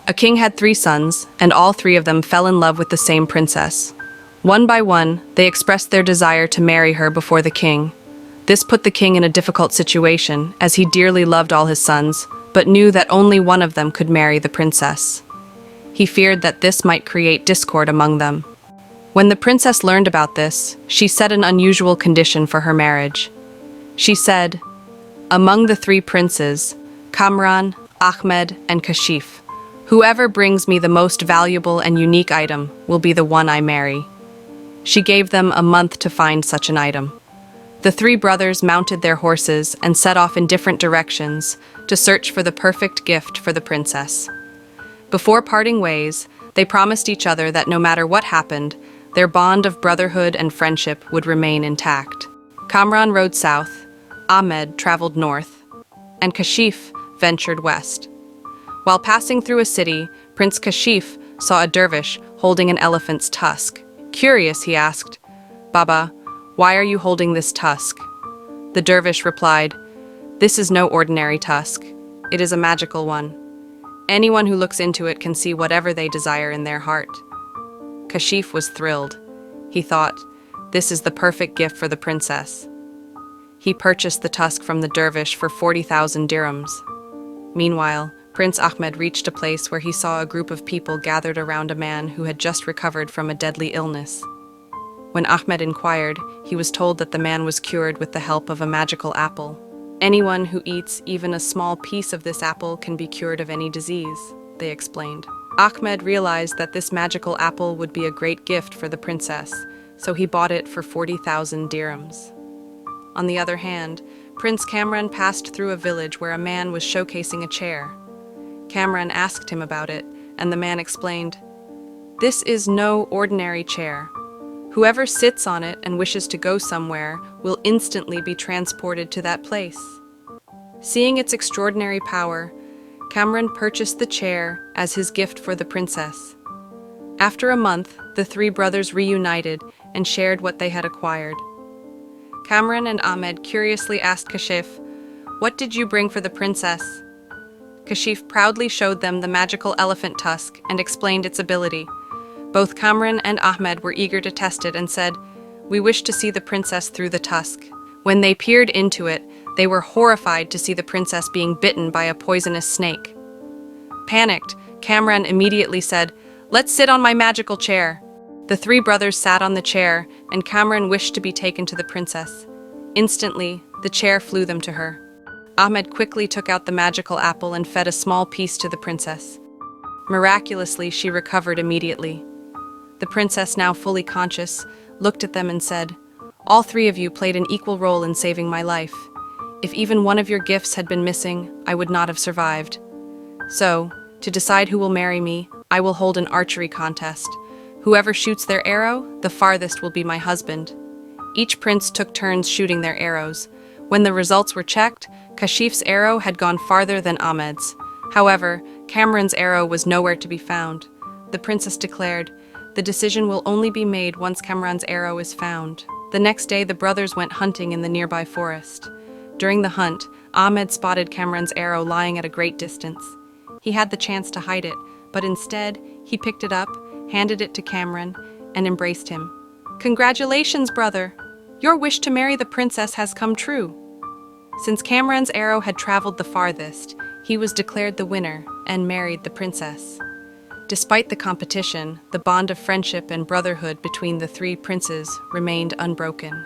A king had 3 sons, and all 3 of them fell in love with the same princess. One by one, they expressed their desire to marry her before the king. This put the king in a difficult situation, as he dearly loved all his sons, but knew that only one of them could marry the princess. He feared that this might create discord among them. When the princess learned about this, she set an unusual condition for her marriage. She said, "Among the 3 princes, Kamran, Ahmed, and Kashif, whoever brings me the most valuable and unique item will be the one I marry." She gave them a month to find such an item. The 3 brothers mounted their horses and set off in different directions to search for the perfect gift for the princess. Before parting ways, they promised each other that no matter what happened, their bond of brotherhood and friendship would remain intact. Kamran rode south, Ahmed traveled north, and Kashif ventured west. While passing through a city, Prince Kashif saw a dervish holding an elephant's tusk. Curious, he asked, "Baba, why are you holding this tusk?" The dervish replied, "This is no ordinary tusk. It is a magical one. Anyone who looks into it can see whatever they desire in their heart." Kashif was thrilled. He thought, "This is the perfect gift for the princess." He purchased the tusk from the dervish for 40,000 dirhams. Meanwhile, Prince Ahmed reached a place where he saw a group of people gathered around a man who had just recovered from a deadly illness. When Ahmed inquired, he was told that the man was cured with the help of a magical apple. "Anyone who eats even a small piece of this apple can be cured of any disease," they explained. Ahmed realized that this magical apple would be a great gift for the princess, so he bought it for 40,000 dirhams. On the other hand, Prince Kamran passed through a village where a man was showcasing a chair. Kamran asked him about it, and the man explained, "This is no ordinary chair. Whoever sits on it and wishes to go somewhere will instantly be transported to that place." Seeing its extraordinary power, Kamran purchased the chair as his gift for the princess. After a month, the 3 brothers reunited and shared what they had acquired. Kamran and Ahmed curiously asked Kashif, "What did you bring for the princess?" Kashif proudly showed them the magical elephant tusk and explained its ability. Both Kamran and Ahmed were eager to test it and said, "We wish to see the princess through the tusk." When they peered into it, they were horrified to see the princess being bitten by a poisonous snake. Panicked, Kamran immediately said, "Let's sit on my magical chair." The 3 brothers sat on the chair, and Kamran wished to be taken to the princess. Instantly, the chair flew them to her. Ahmed quickly took out the magical apple and fed a small piece to the princess. Miraculously, she recovered immediately. The princess, now fully conscious, looked at them and said, "All 3 of you played an equal role in saving my life. If even one of your gifts had been missing, I would not have survived. So, to decide who will marry me, I will hold an archery contest. Whoever shoots their arrow, the farthest will be my husband." Each prince took turns shooting their arrows. When the results were checked, Kashif's arrow had gone farther than Ahmed's. However, Kamran's arrow was nowhere to be found. The princess declared, "The decision will only be made once Kamran's arrow is found." The next day, the brothers went hunting in the nearby forest. During the hunt, Ahmed spotted Kamran's arrow lying at a great distance. He had the chance to hide it, but instead, he picked it up, handed it to Kamran, and embraced him. "Congratulations, brother! Your wish to marry the princess has come true." Since Kamran's arrow had traveled the farthest, he was declared the winner and married the princess. Despite the competition, the bond of friendship and brotherhood between the 3 princes remained unbroken.